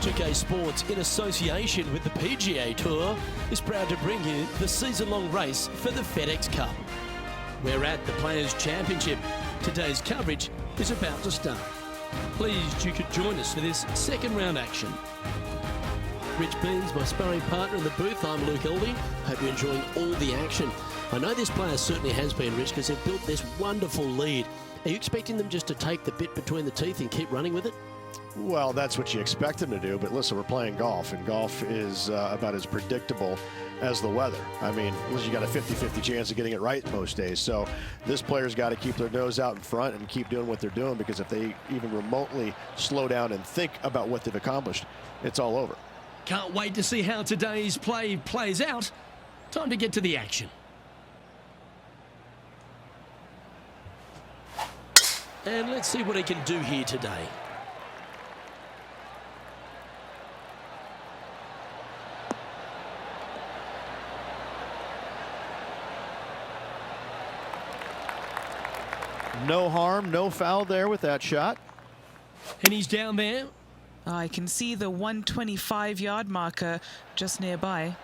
2K Sports, in association with the PGA Tour, is proud to bring you the season-long race for the FedEx Cup. We're at the Players' Championship. Today's coverage is about to start. Pleased you could join us for this second round action. Rich Beans, my sparring partner in the booth. I'm Luke Eldey. Hope you're enjoying all the action. I know this player certainly has been, Rich, because they've built this wonderful lead. Are you expecting them just to take the bit between the teeth and keep running with it? Well, that's what you expect them to do, but listen, we're playing golf, and golf is about as predictable as the weather. I mean, you got a 50-50 chance of getting it right most days. So this player's got to keep their nose out in front and keep doing what they're doing, because if they even remotely slow down and think about what they've accomplished, it's all over. Can't wait to see how today's play plays out. Time to get to the action. And let's see what he can do here today. No harm, no foul there with that shot. And he's down there. I can see the 125-yard marker just nearby.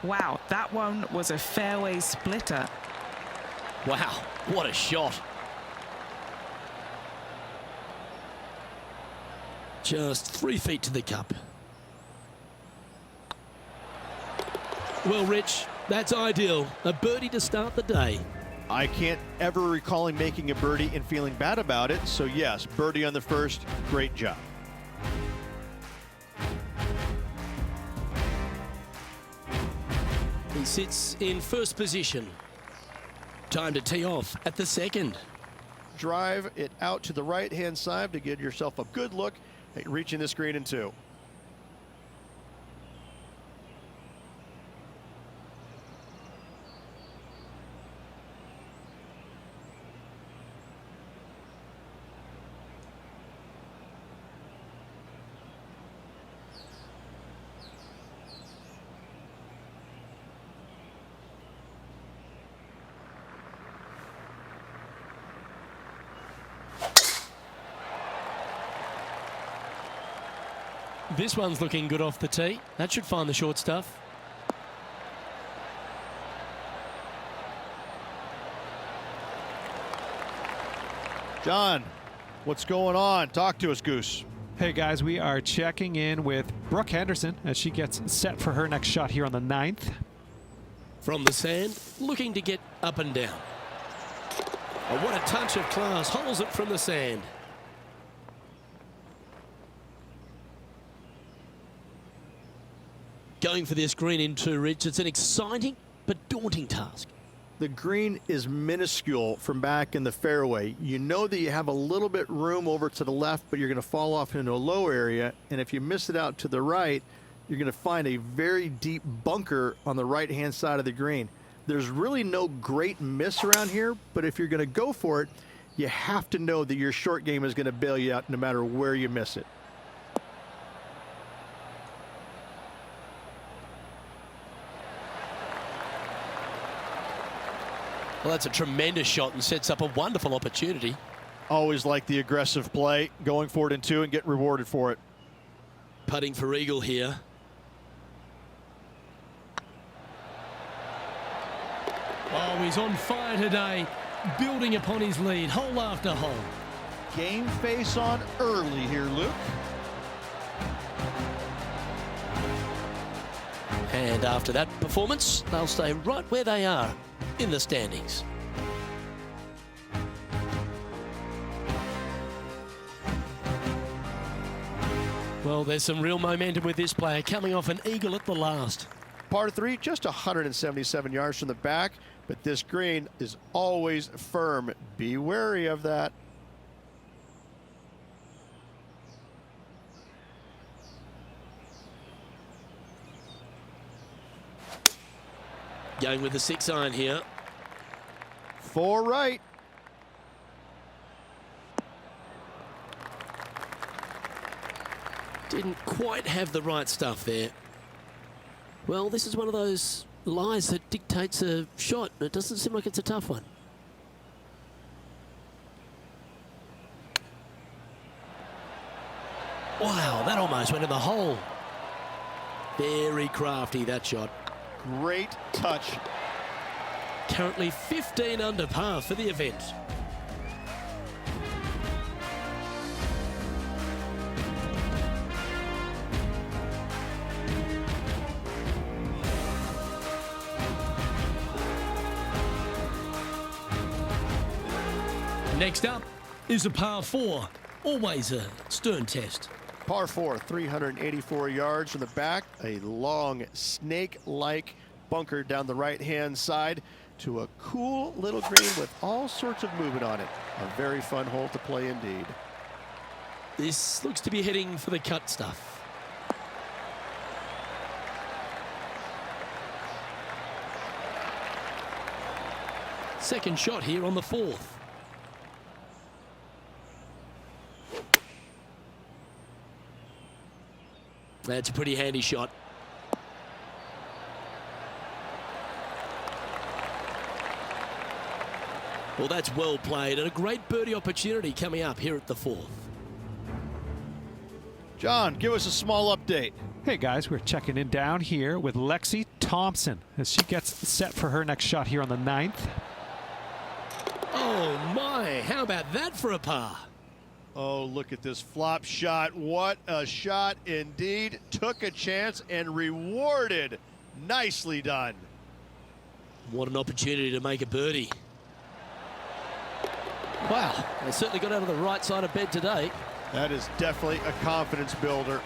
Wow, that one was a fairway splitter. Wow, what a shot. Just 3 feet to the cup. Well, Rich, that's ideal. A birdie to start the day. I can't ever recall him making a birdie and feeling bad about it. So yes, birdie on the first, great job. He sits in first position. Time to tee off at the second. Drive it out to the right-hand side to get yourself a good look at reaching this green in two. This one's looking good off the tee. That should find the short stuff. John, what's going on? Talk to us, Goose. Hey guys, we are checking in with Brooke Henderson as she gets set for her next shot here on the 9th. From the sand, looking to get up and down. Oh, what a touch of class. Holds it from the sand. Going for this green in two, Rich. It's an exciting but daunting task. The green is minuscule from back in the fairway. You know that you have a little bit room over to the left, but you're going to fall off into a low area. And if you miss it out to the right, you're going to find a very deep bunker on the right-hand side of the green. There's really no great miss around here, but if you're going to go for it, you have to know that your short game is going to bail you out no matter where you miss it. Well, that's a tremendous shot and sets up a wonderful opportunity. Always like the aggressive play, going for it in two and get rewarded for it. Putting for eagle here. Oh, he's on fire today, building upon his lead, hole after hole. Game face on early here, Luke. And after that performance, they'll stay right where they are in the standings. Well, there's some real momentum with this player coming off an eagle at the last. Par 3, just 177 yards from the back, but this green is always firm. Be wary of that. Going with the 6-iron here. 4 right. Didn't quite have the right stuff there. Well, this is one of those lies that dictates a shot. It doesn't seem like it's a tough one. Wow, that almost went in the hole. Very crafty, that shot. Great touch. Currently 15 under par for the event. Next up is a par 4. Always a stern test. Par 4, 384 yards from the back. A long snake-like bunker down the right-hand side to a cool little green with all sorts of movement on it. A very fun hole to play indeed. This looks to be heading for the cut stuff. Second shot here on the 4th. That's a pretty handy shot. Well, that's well played and a great birdie opportunity coming up here at the 4th. John, give us a small update. Hey guys, we're checking in down here with Lexi Thompson as she gets set for her next shot here on the 9th. Oh my, how about that for a par? Oh, look at this flop shot. What a shot indeed. Took a chance and rewarded. Nicely done. What an opportunity to make a birdie. Wow, they certainly got out of the right side of bed today. That is definitely a confidence builder.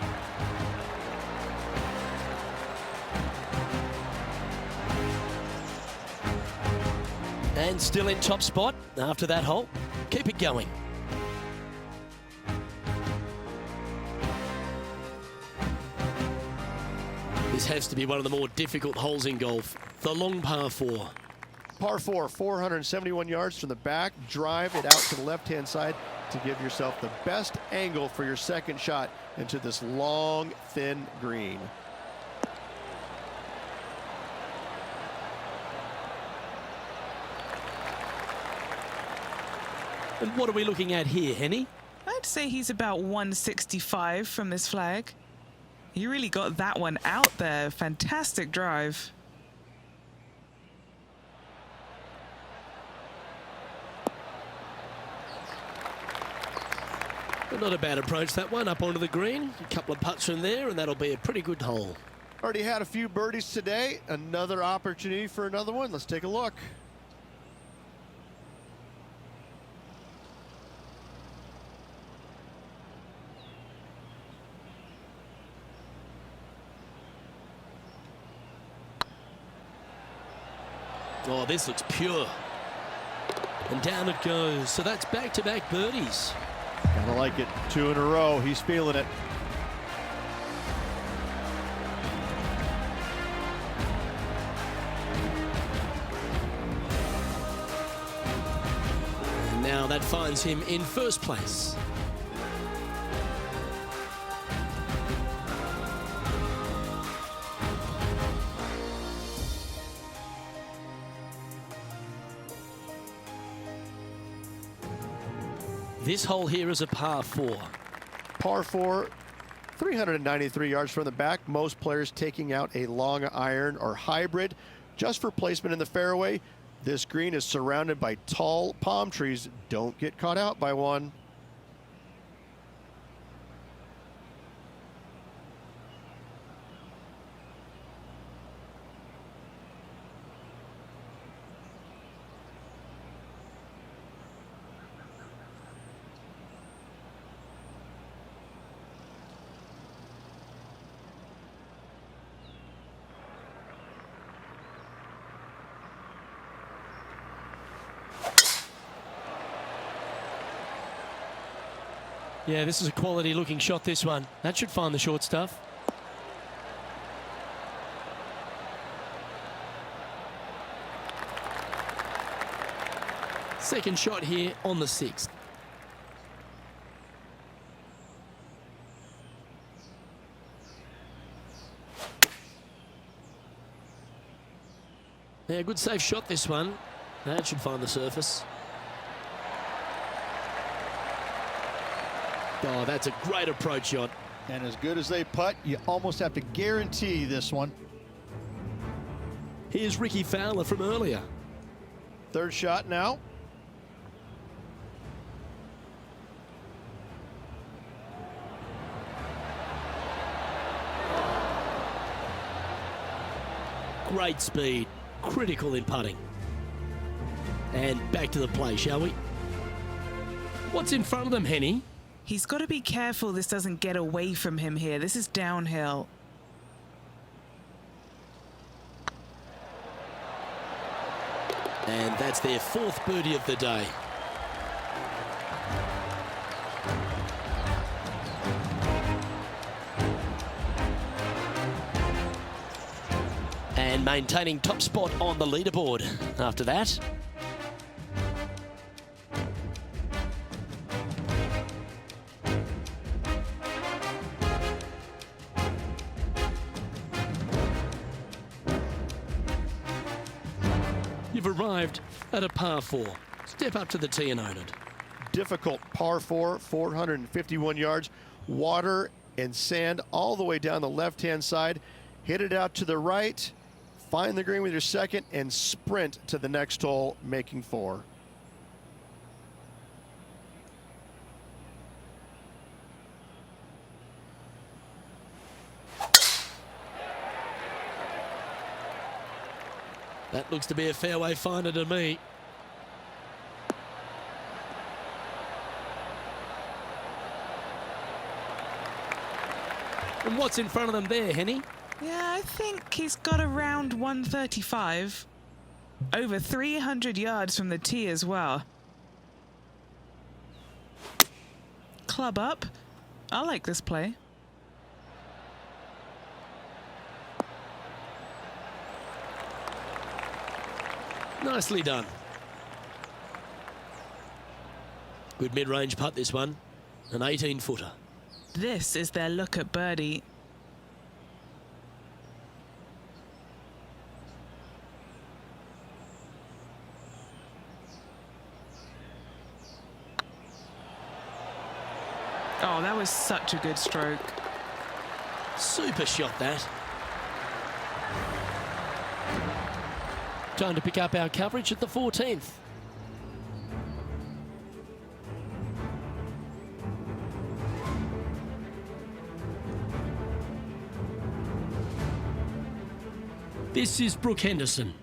And still in top spot after that hole. Keep it going. This has to be one of the more difficult holes in golf. The long par 4. Par 4, 471 yards from the back. Drive it out to the left-hand side to give yourself the best angle for your second shot into this long, thin green. And what are we looking at here, Henny? I'd say he's about 165 from this flag. You really got that one out there. Fantastic drive. But not a bad approach, that one, up onto the green. A couple of putts from there, and that'll be a pretty good hole. Already had a few birdies today. Another opportunity for another one. Let's take a look. Oh, this looks pure. And down it goes. So that's back-to-back birdies. Kinda like it. 2 in a row. He's feeling it. And now that finds him in first place. This hole here is a par 4. Par 4, 393 yards from the back. Most players taking out a long iron or hybrid just for placement in the fairway. This green is surrounded by tall palm trees. Don't get caught out by one. Yeah, this is a quality looking shot, this one. That should find the short stuff. Second shot here on the 6th. Yeah, good safe shot, this one. That should find the surface. Oh, that's a great approach shot. And as good as they putt, you almost have to guarantee this one. Here's Ricky Fowler from earlier. Third shot now. Great speed, critical in putting. And back to the play, shall we? What's in front of them, Henny? He's got to be careful this doesn't get away from him here. This is downhill. And that's their fourth birdie of the day. And maintaining top spot on the leaderboard after that. You've arrived at a par 4. Step up to the tee and own it. Difficult par 4, 451 yards. Water and sand all the way down the left-hand side. Hit it out to the right. Find the green with your second and sprint to the next hole, making 4. That looks to be a fairway finder to me. And what's in front of them there, Henny? Yeah, I think he's got around 135. Over 300 yards from the tee as well. Club up. I like this play. Nicely done. Good mid-range putt, this one. An 18-footer. This is their look at birdie. Oh, that was such a good stroke. Super shot, that. Time to pick up our coverage at the 14th. This is Brooke Henderson.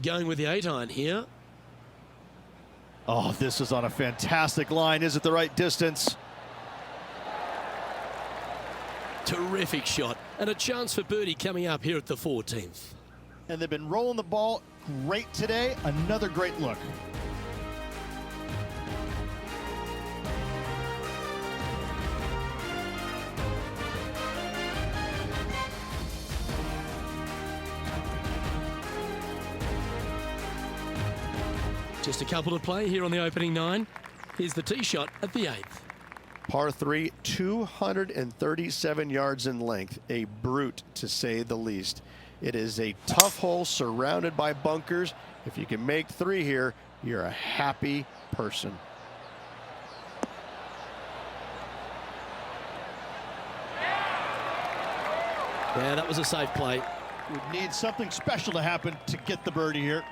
Going with the 8-iron here. Oh, this is on a fantastic line. Is it the right distance? Terrific shot. And a chance for birdie coming up here at the 14th. And they've been rolling the ball great today. Another great look. Just a couple to play here on the opening 9. Here's the tee shot at the 8th. Par 3, 237 yards in length. A brute, to say the least. It is a tough hole surrounded by bunkers. If you can make 3 here, you're a happy person. Yeah, that was a safe play. Would need something special to happen to get the birdie here.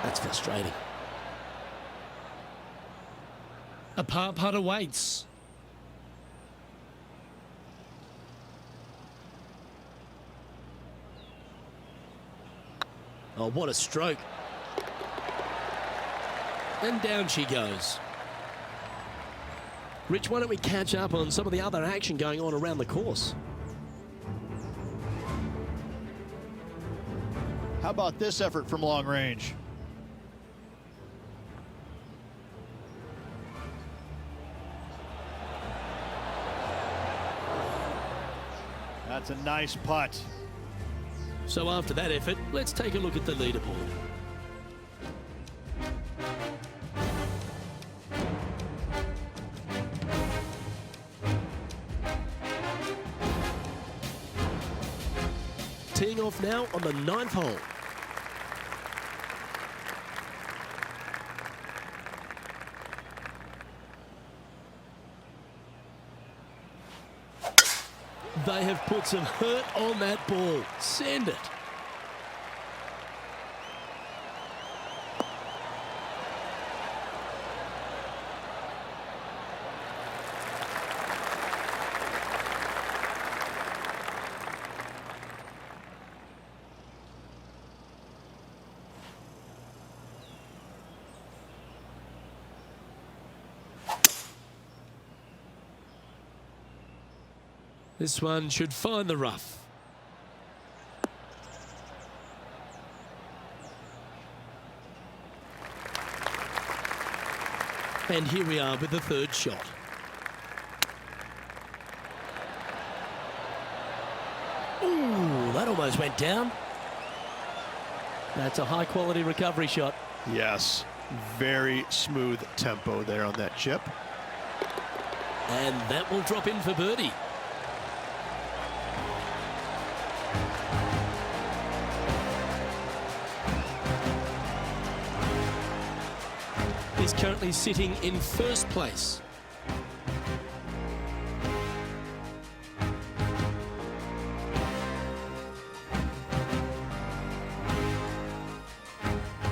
That's frustrating. A par putt awaits. Oh, what a stroke. And down she goes. Rich, why don't we catch up on some of the other action going on around the course? How about this effort from long range? That's a nice putt. So after that effort, let's take a look at the leaderboard. Teeing off now on the 9th hole. They have put some hurt on that ball. Send it. This one should find the rough. And here we are with the third shot. Ooh, that almost went down. That's a high quality recovery shot. Yes, very smooth tempo there on that chip. And that will drop in for birdie. He's currently sitting in first place.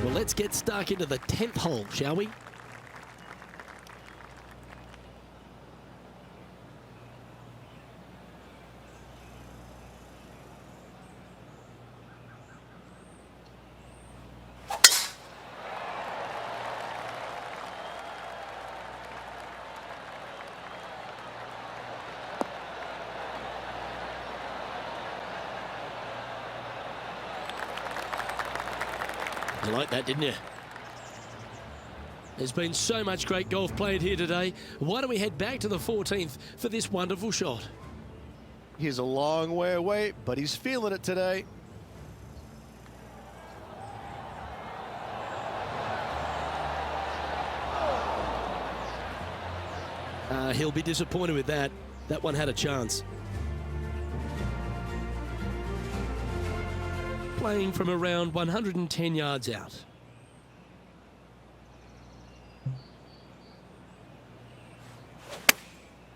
Well, let's get stuck into the 10th hole, shall we? You liked that, didn't you? There's been so much great golf played here today. Why don't we head back to the 14th for this wonderful shot? He's a long way away, but he's feeling it today. He'll be disappointed with that. That one had a chance. Playing from around 110 yards out.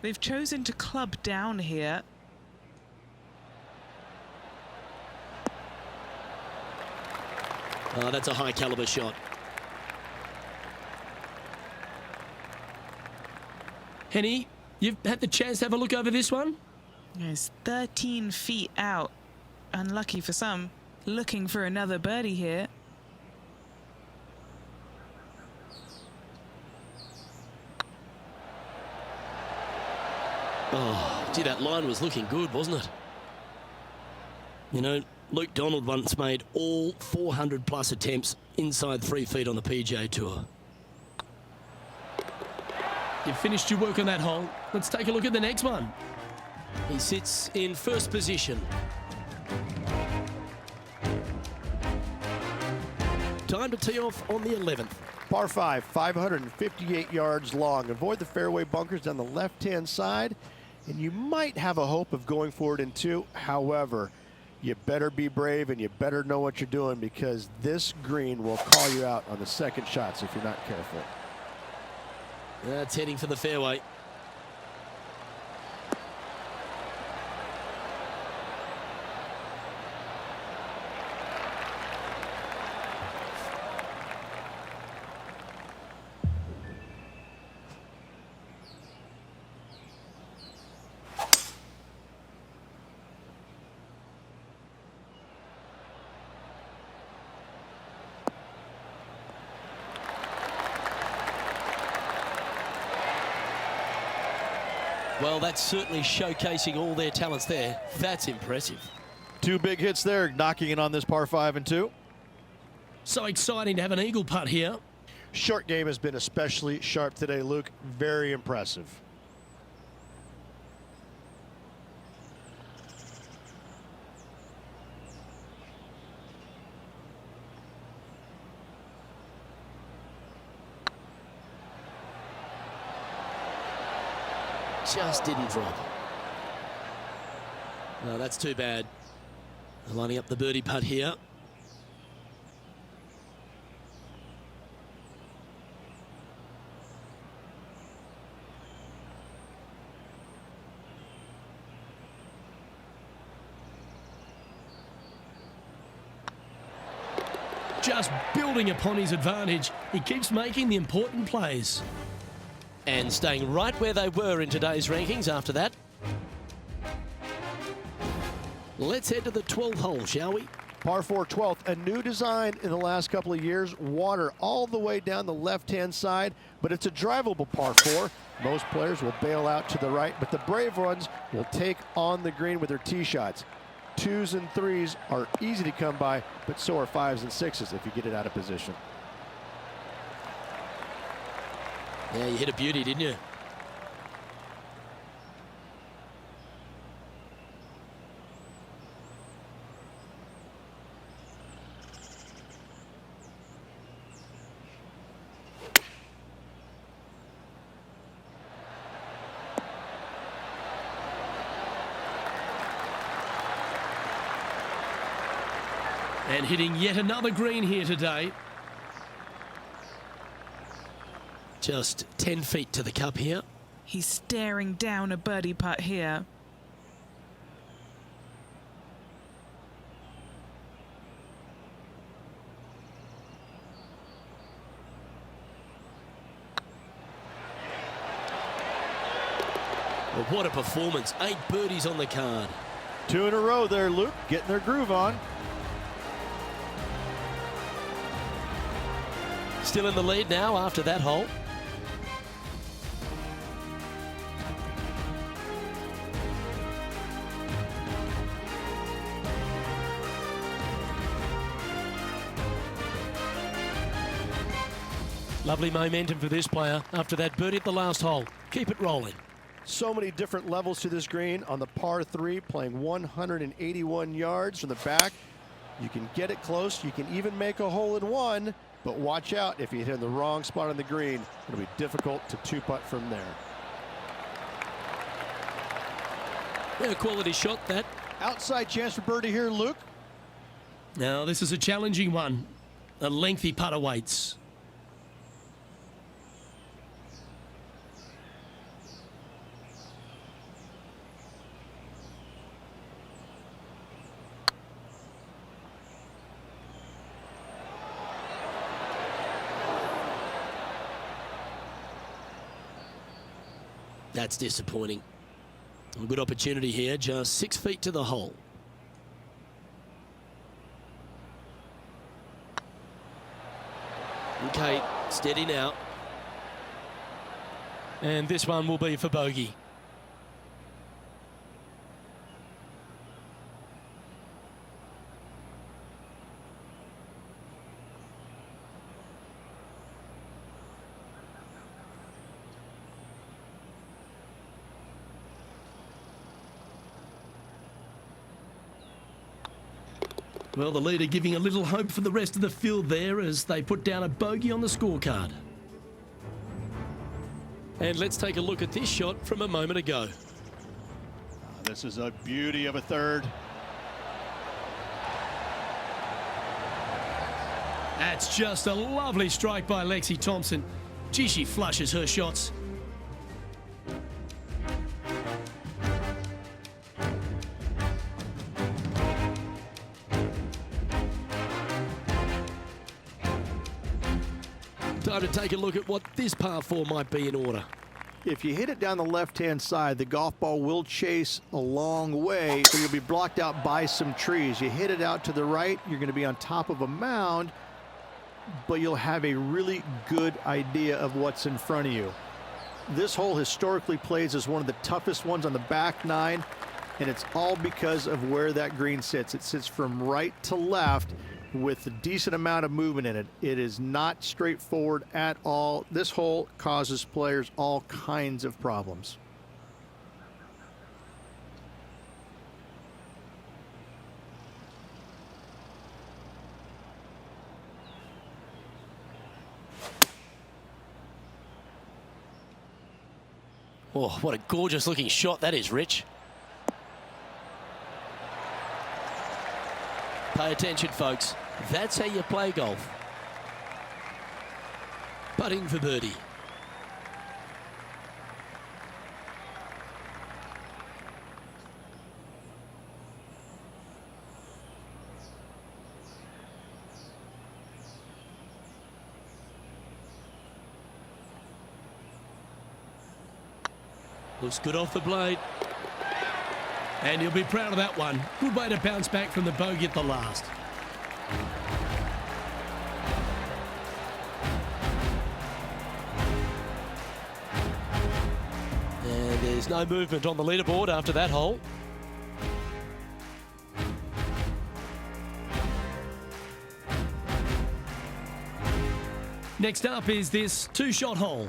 They've chosen to club down here. Oh, that's a high caliber shot. Henny, you've had the chance to have a look over this one? It's 13 feet out. Unlucky for some. Looking for another birdie here. Oh, gee, that line was looking good, wasn't it? You know, Luke Donald once made all 400 plus attempts inside 3 feet on the PGA Tour. You've finished your work on that hole. Let's take a look at the next one. He sits in first position. Time to tee off on the 11th. Par 5, 558 yards long. Avoid the fairway bunkers down the left-hand side, and you might have a hope of going forward in 2. However, you better be brave and you better know what you're doing, because this green will call you out on the second shots if you're not careful. That's heading for the fairway. Well, that's certainly showcasing all their talents there. That's impressive. 2 big hits there, knocking it on this par 5 and 2. So exciting to have an eagle putt here. Short game has been especially sharp today, Luke. Very impressive. just didn't drop. No, that's too bad. Lining up the birdie putt here. Just building upon his advantage. He keeps making the important plays. And staying right where they were in today's rankings after that. Let's head to the 12th hole, shall we? Par 4 12th, a new design in the last couple of years. Water all the way down the left-hand side, but it's a drivable par 4. Most players will bail out to the right, but the brave ones will take on the green with their tee shots. 2s and 3s are easy to come by, but so are 5s and 6s if you get it out of position. Yeah, you hit a beauty, didn't you? And hitting yet another green here today. Just 10 feet to the cup here. He's staring down a birdie putt here. Well, what a performance. 8 birdies on the card. 2 in a row there, Luke, getting their groove on. Still in the lead now after that hole. Lovely momentum for this player after that birdie at the last hole. Keep it rolling. So many different levels to this green on the par 3, playing 181 yards from the back. You can get it close. You can even make a hole in one. But watch out, if you hit in the wrong spot on the green, it'll be difficult to 2-putt from there. Yeah, quality shot that. Outside chance for birdie here, Luke. Now this is a challenging one. A lengthy putt awaits. That's disappointing. A good opportunity here, just 6 feet to the hole. Okay, steady now. And this one will be for bogey. Well, the leader giving a little hope for the rest of the field there as they put down a bogey on the scorecard. And let's take a look at this shot from a moment ago. This is a beauty of a third. That's just a lovely strike by Lexi Thompson. Gee, she flushes her shots. Time to take a look at what this par 4 might be in order. If you hit it down the left-hand side, the golf ball will chase a long way, but you'll be blocked out by some trees. You hit it out to the right, you're going to be on top of a mound, but you'll have a really good idea of what's in front of you. This hole historically plays as one of the toughest ones on the back nine, and it's all because of where that green sits. It sits from right to left with a decent amount of movement in it. It is not straightforward at all. This hole causes players all kinds of problems. Oh, what a gorgeous looking shot that is, Rich. Pay attention, folks. That's how you play golf. Putting for birdie. Looks good off the blade. And he'll be proud of that one. Good way to bounce back from the bogey at the last. And there's no movement on the leaderboard after that hole. Next up is this two-shot hole.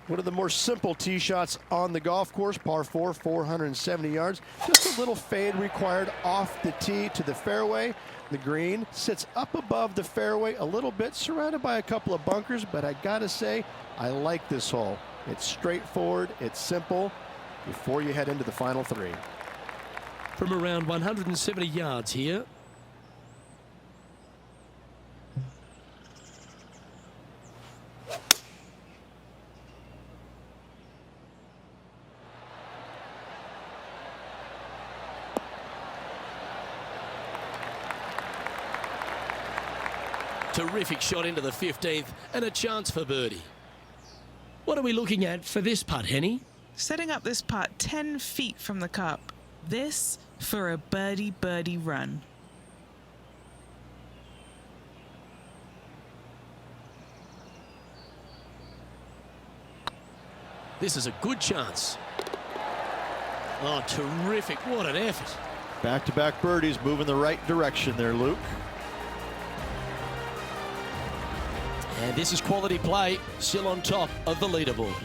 One of the more simple tee shots on the golf course, par 4, 470 yards. Just a little fade required off the tee to the fairway. The green sits up above the fairway a little bit, surrounded by a couple of bunkers, but I gotta say, I like this hole. It's straightforward, it's simple, before you head into the final three. From around 170 yards here. Terrific shot into the 15th and a chance for birdie. What are we looking at for this putt, Henny? Setting up this putt 10 feet from the cup. This for a birdie run. This is a good chance. Oh, terrific. What an effort. Back-to-back birdies, moving the right direction there, Luke. And this is quality play, still on top of the leaderboard.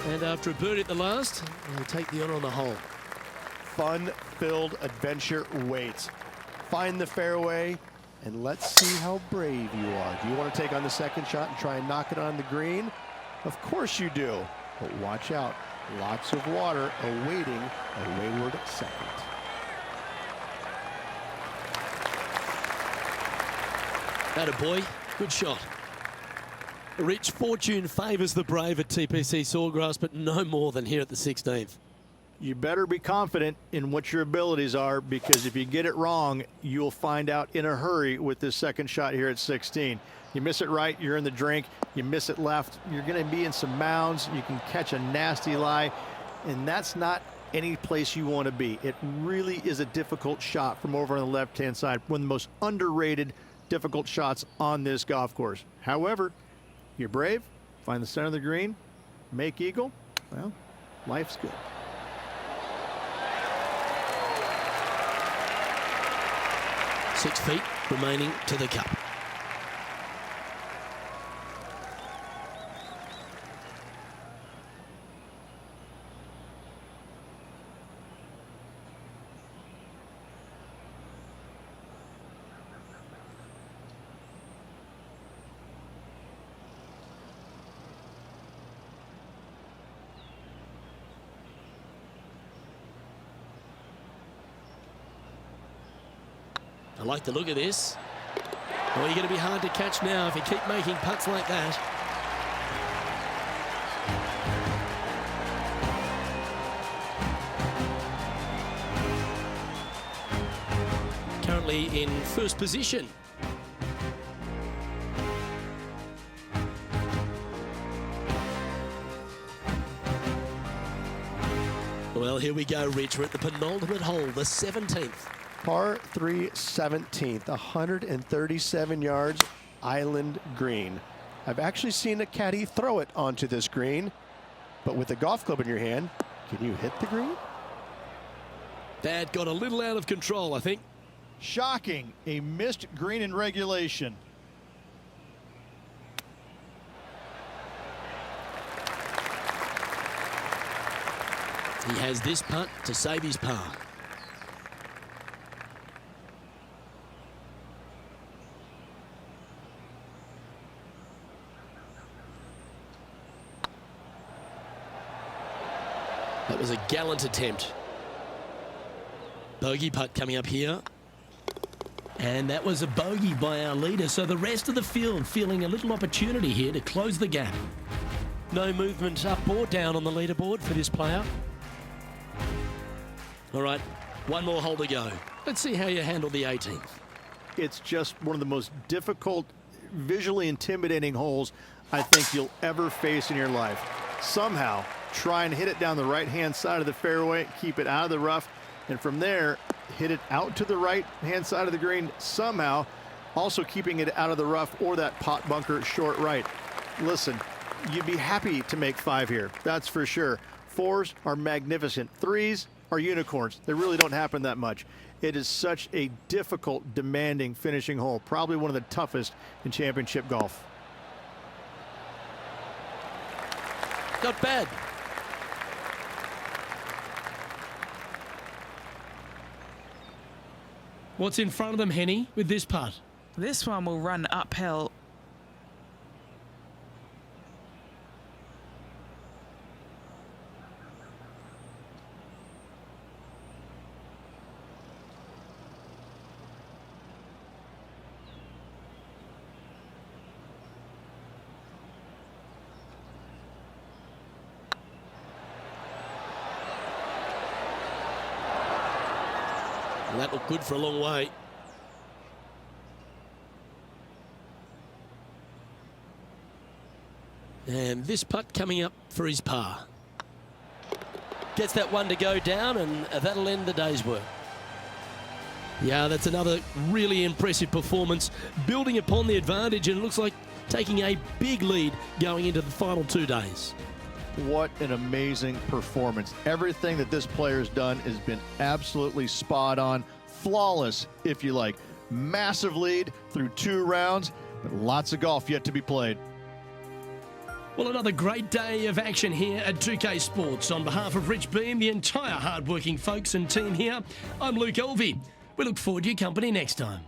And after a birdie at the last, they'll take the honour on the hole. Fun-filled adventure waits. Find the fairway, and let's see how brave you are. Do you want to take on the second shot and try and knock it on the green? Of course you do, but watch out. Lots of water awaiting a wayward second. Atta boy, good shot. Rich, fortune favours the brave at TPC Sawgrass, but no more than here at the 16th. You better be confident in what your abilities are, because if you get it wrong, you'll find out in a hurry with this second shot here at 16. You miss it right, you're in the drink. You miss it left, you're going to be in some mounds. You can catch a nasty lie, and that's not any place you want to be. It really is a difficult shot from over on the left-hand side. One of the most underrated, difficult shots on this golf course. However, you're brave, find the center of the green, make eagle. Well, life's good. Six feet remaining to the cup. I like the look of this. Well, you're going to be hard to catch now if you keep making putts like that. Currently in first position. Well, here we go, Rich. We're at the penultimate hole, the 17th. Par 3 17th, 137 yards, island green. I've actually seen a caddy throw it onto this green, but with a golf club in your hand, can you hit the green? That got a little out of control, I think. Shocking, a missed green in regulation. He has this putt to save his par. That was a gallant attempt. Bogey putt coming up here. And that was a bogey by our leader. So the rest of the field feeling a little opportunity here to close the gap. No movement up or down on the leaderboard for this player. All right, one more hole to go. Let's see how you handle the 18th. It's just one of the most difficult, visually intimidating holes I think you'll ever face in your life. Somehow, try and hit it down the right-hand side of the fairway, keep it out of the rough, and from there, hit it out to the right-hand side of the green, somehow, also keeping it out of the rough or that pot bunker short right. Listen, you'd be happy to make 5 here, that's for sure. 4s are magnificent. 3s are unicorns. They really don't happen that much. It is such a difficult, demanding finishing hole, probably one of the toughest in championship golf. Not bad. What's in front of them, Henny, with this putt? This one will run uphill. Well, that looked good for a long way. And this putt coming up for his par. Gets that one to go down, and that'll end the day's work. Yeah, that's another really impressive performance, building upon the advantage, and it looks like taking a big lead going into the final 2 days. What an amazing performance. Everything that this player's done has been absolutely spot on, flawless, if you like. Massive lead through 2 rounds, but lots of golf yet to be played. Well, another great day of action here at 2K Sports. On behalf of Rich Beam, the entire hard-working folks and team here, I'm Luke Elvey. We look forward to your company next time.